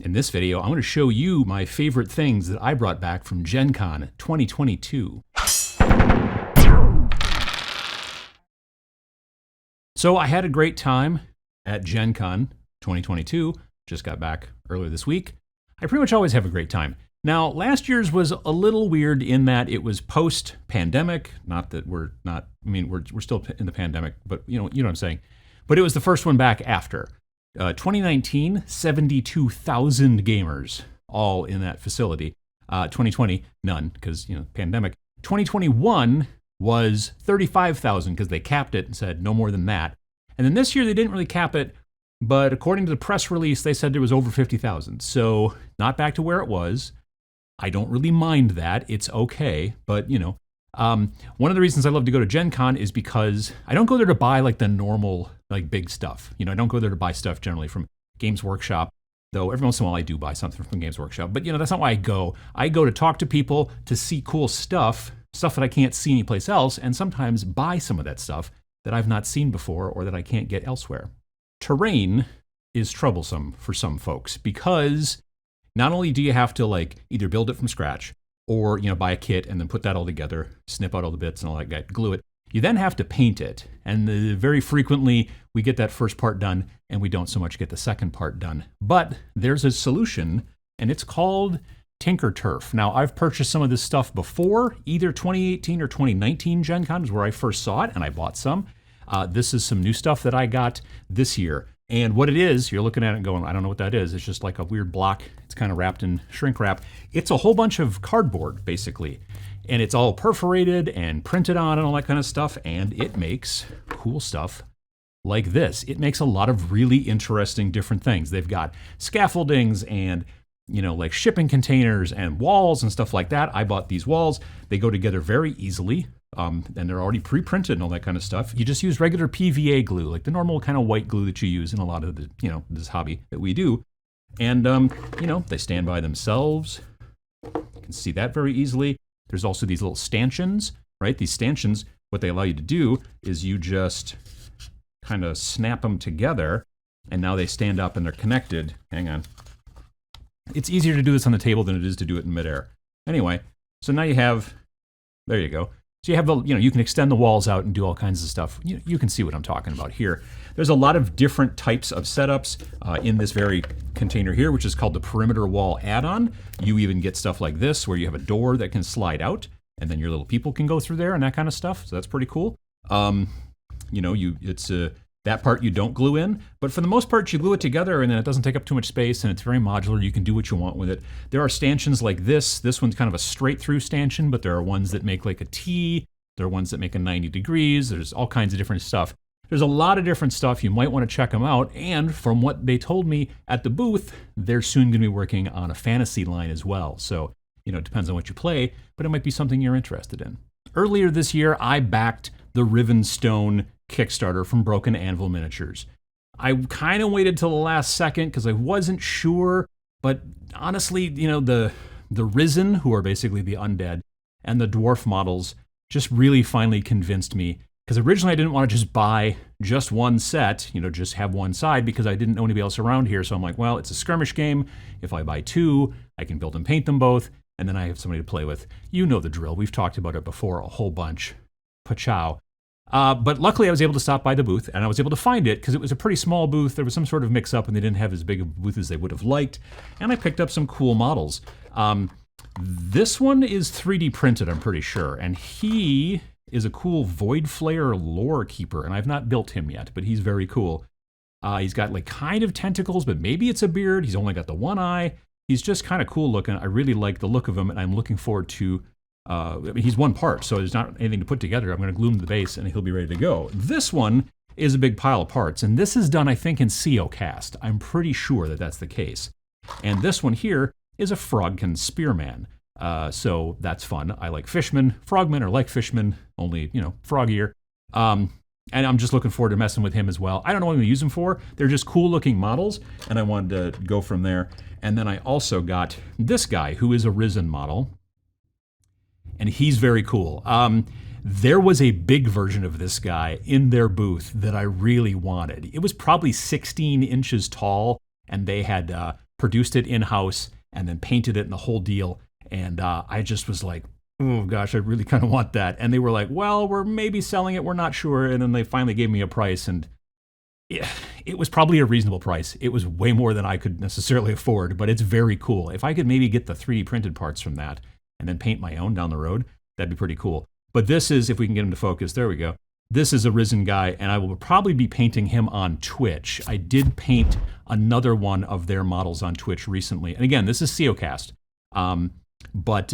In this video, I'm going to show you my favorite things that I brought back from Gen Con 2022. So I had a great time at Gen Con 2022, just got back earlier this week. I pretty much always have a great time. Now, last year's was a little weird in that it was post-pandemic. Not that we're not, I mean, we're still in the pandemic, but you know what I'm saying. But it was the first one back after. 2019, 72,000 gamers, all in that facility. 2020, none, because, pandemic. 2021 was 35,000 because they capped it and said no more than that. And then this year they didn't really cap it, but according to the press release, they said there was over 50,000. So not back to where it was. I don't really mind that. It's okay, but one of the reasons I love to go to Gen Con is because I don't go there to buy like the normal, like big stuff. I don't go there to buy stuff generally from Games Workshop, though every once in a while I do buy something from Games Workshop. But that's not why I go. I go to talk to people, to see cool stuff that I can't see anyplace else, and sometimes buy some of that stuff that I've not seen before or that I can't get elsewhere. Terrain is troublesome for some folks because not only do you have to either build it from scratch or buy a kit and then put that all together, snip out all the bits and all that, glue it. You then have to paint it, and very frequently we get that first part done and we don't so much get the second part done. But there's a solution, and it's called Tinker Turf. Now, I've purchased some of this stuff before, either 2018 or 2019 Gen Con is where I first saw it, and I bought some. This is some new stuff that I got this year. And what it is, you're looking at it and going, I don't know what that is. It's just like a weird block. It's kind of wrapped in shrink wrap. It's a whole bunch of cardboard, basically. And it's all perforated and printed on and all that kind of stuff. And it makes cool stuff like this. It makes a lot of really interesting different things. They've got scaffoldings and like shipping containers and walls and stuff like that. I bought these walls. They go together very easily. And they're already pre-printed and all that kind of stuff. You just use regular PVA glue, like the normal kind of white glue that you use in a lot of the, this hobby that we do. And, they stand by themselves. You can see that very easily. There's also these little stanchions, right? These stanchions, what they allow you to do is you just kind of snap them together, and now they stand up and they're connected. Hang on. It's easier to do this on the table than it is to do it in midair. Anyway, so now you have, there you go. So you have you can extend the walls out and do all kinds of stuff. You can see what I'm talking about here. There's a lot of different types of setups in this very container here, which is called the perimeter wall add-on. You even get stuff like this where you have a door that can slide out, and then your little people can go through there and that kind of stuff. So that's pretty cool. That part you don't glue in, but for the most part you glue it together, and then it doesn't take up too much space, and it's very modular. You can do what you want with it. There are stanchions like this. This one's kind of a straight through stanchion, but there are ones that make like a T. There are ones that make a 90 degrees. There's all kinds of different stuff. There's a lot of different stuff. You might want to check them out. And from what they told me at the booth, they're soon going to be working on a fantasy line as well. So, it depends on what you play, but it might be something you're interested in. Earlier this year, I backed the Rivenstone Kickstarter from Broken Anvil Miniatures. I kind of waited till the last second because I wasn't sure, but honestly, the Risen, who are basically the undead, and the dwarf models just really finally convinced me, because originally I didn't want to just buy just one set, just have one side, because I didn't know anybody else around here. So I'm like, well, it's a skirmish game. If I buy two, I can build and paint them both, and then I have somebody to play with. You know the drill. We've talked about it before a whole bunch. Pachow. But luckily I was able to stop by the booth, and I was able to find it because it was a pretty small booth. There was some sort of mix-up, and they didn't have as big a booth as they would have liked. And I picked up some cool models. This one is 3D printed, I'm pretty sure, and he is a cool Void Flayer lore keeper, and I've not built him yet, but he's very cool. He's got kind of tentacles, but maybe it's a beard. He's only got the one eye. He's just kind of cool looking. I really like the look of him, and I'm looking forward to he's one part, so there's not anything to put together. I'm going to glue him to the base, and he'll be ready to go. This one is a big pile of parts, and this is done, I think, in Seocast. I'm pretty sure that that's the case. And this one here is a Frogkin Spearman. So that's fun. I like fishmen. Frogmen are like fishmen, only, froggier. And I'm just looking forward to messing with him as well. I don't know what I'm going to use him for. They're just cool-looking models, and I wanted to go from there. And then I also got this guy, who is a Risen model. And he's very cool. There was a big version of this guy in their booth that I really wanted. It was probably 16 inches tall, and they had produced it in-house, and then painted it in the whole deal. And I just was like, oh gosh, I really kind of want that. And they were like, well, we're maybe selling it, we're not sure. And then they finally gave me a price, and it was probably a reasonable price. It was way more than I could necessarily afford, but it's very cool. If I could maybe get the 3D printed parts from that and then paint my own down the road, that'd be pretty cool. But this is, if we can get him to focus, there we go. This is a Risen guy, and I will probably be painting him on Twitch. I did paint another one of their models on Twitch recently. And again, this is Seocast. But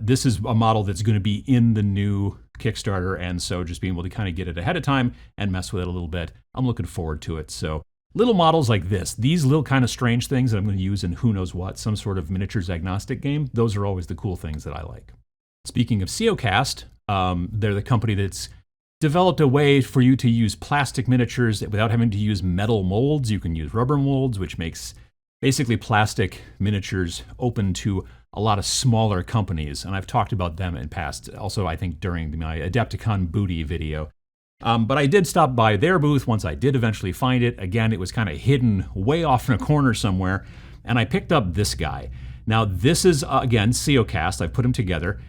this is a model that's going to be in the new Kickstarter, and so just being able to kind of get it ahead of time and mess with it a little bit, I'm looking forward to it. So little models like this, these little kind of strange things that I'm going to use in who knows what, some sort of miniatures agnostic game, those are always the cool things that I like. Speaking of Seocast, they're the company that's developed a way for you to use plastic miniatures without having to use metal molds. You can use rubber molds, which makes basically plastic miniatures open to a lot of smaller companies, and I've talked about them in past, also I think during my Adepticon Booty video. But I did stop by their booth once I did eventually find it. Again, it was kind of hidden way off in a corner somewhere, and I picked up this guy. Now this is, again, Seocast. I put him together.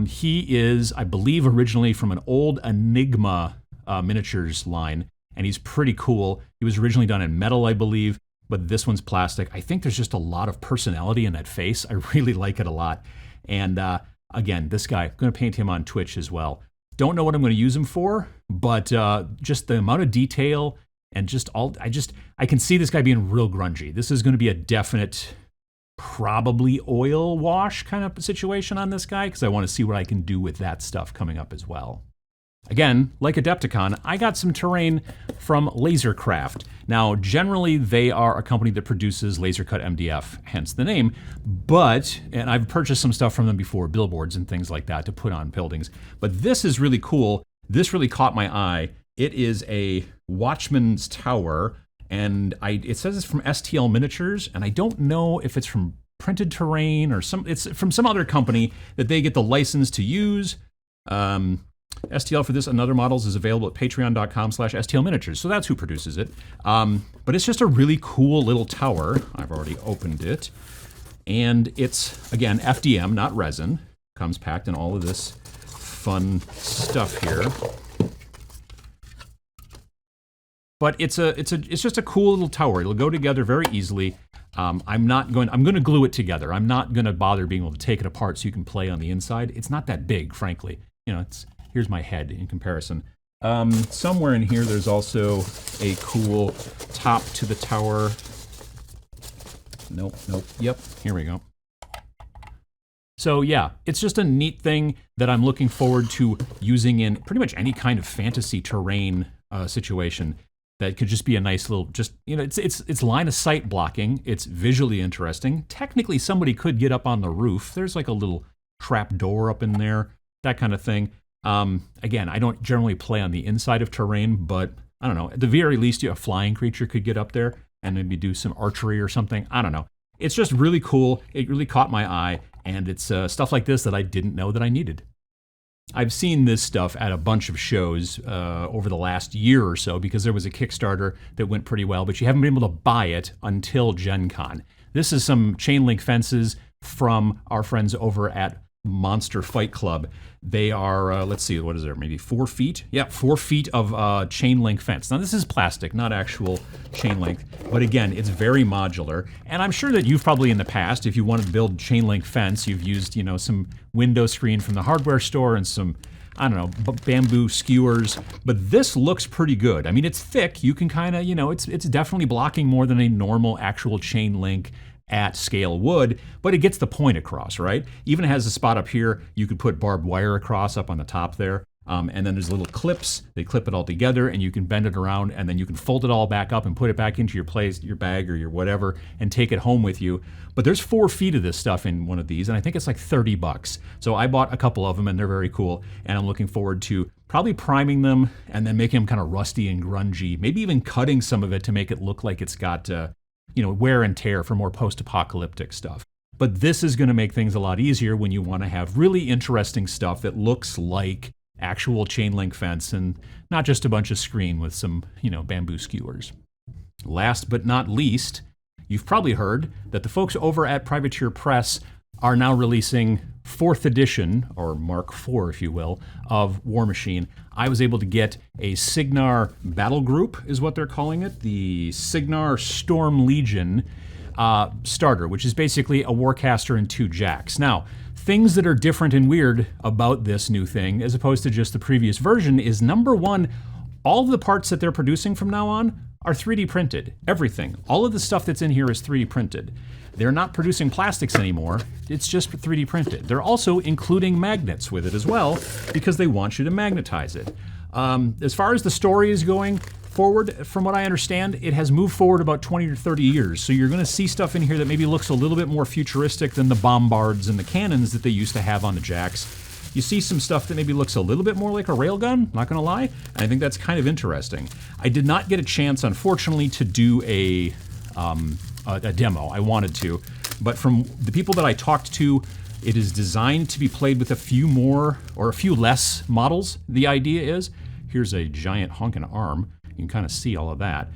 He is, I believe, originally from an old Enigma miniatures line, and he's pretty cool. He was originally done in metal, I believe, but this one's plastic. I think there's just a lot of personality in that face. I really like it a lot. And again, this guy, I'm going to paint him on Twitch as well. Don't know what I'm going to use him for, but just the amount of detail and just all, I can see this guy being real grungy. This is going to be a definite, probably oil wash kind of situation on this guy, because I want to see what I can do with that stuff coming up as well. Again, like Adepticon, I got some terrain from Lasercraft. Now, generally, they are a company that produces laser-cut MDF, hence the name, and I've purchased some stuff from them before, billboards and things like that to put on buildings. But this is really cool. This really caught my eye. It is a Watchman's Tower, and it says it's from STL Miniatures, and I don't know if it's from Printed Terrain or it's from some other company that they get the license to use. STL for this and other models is available at patreon.com/STLminiatures. So that's who produces it. But it's just a really cool little tower. I've already opened it. And it's, again, FDM, not resin. Comes packed in all of this fun stuff here. But it's just a cool little tower. It'll go together very easily. I'm going to glue it together. I'm not going to bother being able to take it apart so you can play on the inside. It's not that big, frankly. You know, here's my head in comparison. Somewhere in here, there's also a cool top to the tower. Nope. Yep, here we go. So yeah, it's just a neat thing that I'm looking forward to using in pretty much any kind of fantasy terrain situation. That could just be a nice little, it's line of sight blocking. It's visually interesting. Technically, somebody could get up on the roof. There's like a little trap door up in there, that kind of thing. Again, I don't generally play on the inside of terrain, but I don't know. At the very least, a flying creature could get up there and maybe do some archery or something. I don't know. It's just really cool. It really caught my eye, and it's stuff like this that I didn't know that I needed. I've seen this stuff at a bunch of shows over the last year or so because there was a Kickstarter that went pretty well, but you haven't been able to buy it until Gen Con. This is some chain link fences from our friends over at Monster Fight Club. They are, let's see, what is there, maybe 4 feet? Yeah, 4 feet of chain link fence. Now this is plastic, not actual chain link, but again, it's very modular. And I'm sure that you've probably in the past, if you wanted to build chain link fence, you've used, some window screen from the hardware store and some, I don't know, bamboo skewers, but this looks pretty good. I mean, it's thick, you can kind of, it's definitely blocking more than a normal actual chain link at scale would, but it gets the point across, right? Even has a spot up here, you could put barbed wire across up on the top there. And then there's little clips, they clip it all together and you can bend it around and then you can fold it all back up and put it back into your place, your bag or your whatever, and take it home with you. But there's 4 feet of this stuff in one of these and I think it's like $30. So I bought a couple of them and they're very cool. And I'm looking forward to probably priming them and then making them kind of rusty and grungy, maybe even cutting some of it to make it look like it's got, wear and tear for more post-apocalyptic stuff. But this is going to make things a lot easier when you want to have really interesting stuff that looks like actual chain link fence and not just a bunch of screen with some, bamboo skewers. Last but not least, you've probably heard that the folks over at Privateer Press are now releasing 4th edition, or Mark IV, if you will, of Warmachine. I was able to get a Cygnar battle group, is what they're calling it, the Cygnar Storm Legion starter, which is basically a Warcaster and 2 Jacks. Now, things that are different and weird about this new thing, as opposed to just the previous version, is number one, all of the parts that they're producing from now on are 3D printed. Everything. All of the stuff that's in here is 3D printed. They're not producing plastics anymore. It's just 3D printed. They're also including magnets with it as well, because they want you to magnetize it. As far as the story is going forward, from what I understand, it has moved forward about 20 or 30 years. So you're going to see stuff in here that maybe looks a little bit more futuristic than the bombards and the cannons that they used to have on the Jacks. You see some stuff that maybe looks a little bit more like a railgun, not gonna lie, and I think that's kind of interesting. I did not get a chance, unfortunately, to do a demo. I wanted to, but from the people that I talked to, it is designed to be played with a few more, or a few less models. The idea is, here's a giant honking arm. You can kind of see all of that.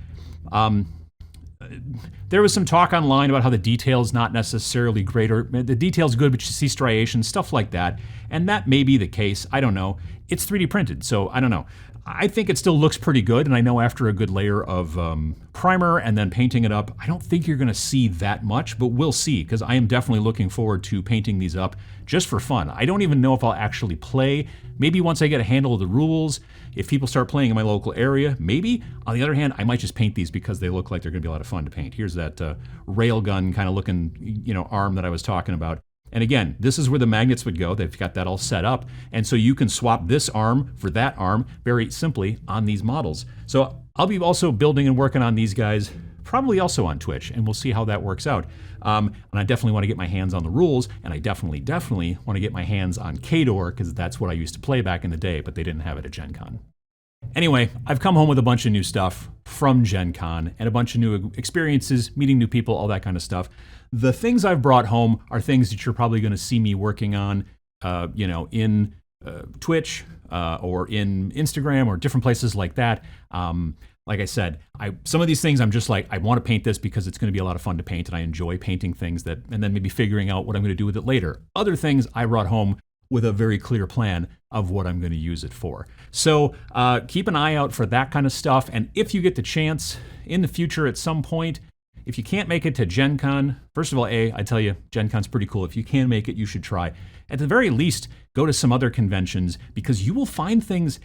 There was some talk online about how the detail's not necessarily great, or the detail's good, but you see striations, stuff like that. And that may be the case. I don't know. It's 3D printed, so I don't know. I think it still looks pretty good, and I know after a good layer of primer and then painting it up, I don't think you're going to see that much, but we'll see, because I am definitely looking forward to painting these up just for fun. I don't even know if I'll actually play. Maybe once I get a handle of the rules, if people start playing in my local area, maybe. On the other hand, I might just paint these because they look like they're going to be a lot of fun to paint. Here's that railgun kind of looking, arm that I was talking about. And again, this is where the magnets would go. They've got that all set up. And so you can swap this arm for that arm very simply on these models. So I'll be also building and working on these guys, probably also on Twitch, and we'll see how that works out. And I definitely want to get my hands on the rules, and I definitely want to get my hands on Khador, because that's what I used to play back in the day, but they didn't have it at Gen Con. Anyway, I've come home with a bunch of new stuff from Gen Con and a bunch of new experiences, meeting new people, all that kind of stuff. The things I've brought home are things that you're probably going to see me working on, in Twitch or in Instagram or different places like that. Like I said, some of these things I'm just like, I want to paint this because it's going to be a lot of fun to paint, and I enjoy painting things and then maybe figuring out what I'm going to do with it later. Other things I brought home with a very clear plan of what I'm going to use it for. So keep an eye out for that kind of stuff. And if you get the chance in the future at some point, if you can't make it to Gen Con, first of all, I tell you, Gen Con's pretty cool. If you can make it, you should try. At the very least, go to some other conventions, because you will find things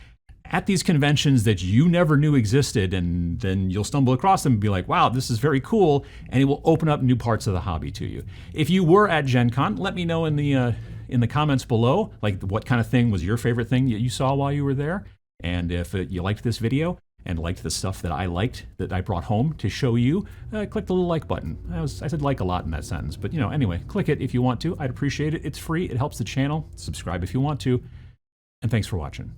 at these conventions that you never knew existed, and then you'll stumble across them and be like, wow, this is very cool, and it will open up new parts of the hobby to you. If you were at Gen Con, let me know in the comments below, like what kind of thing was your favorite thing that you saw while you were there, and if you liked this video and liked the stuff that I liked that I brought home to show you, click the little like button. I said like a lot in that sentence, but anyway, click it if you want to. I'd appreciate it. It's free. It helps the channel. Subscribe if you want to. And thanks for watching.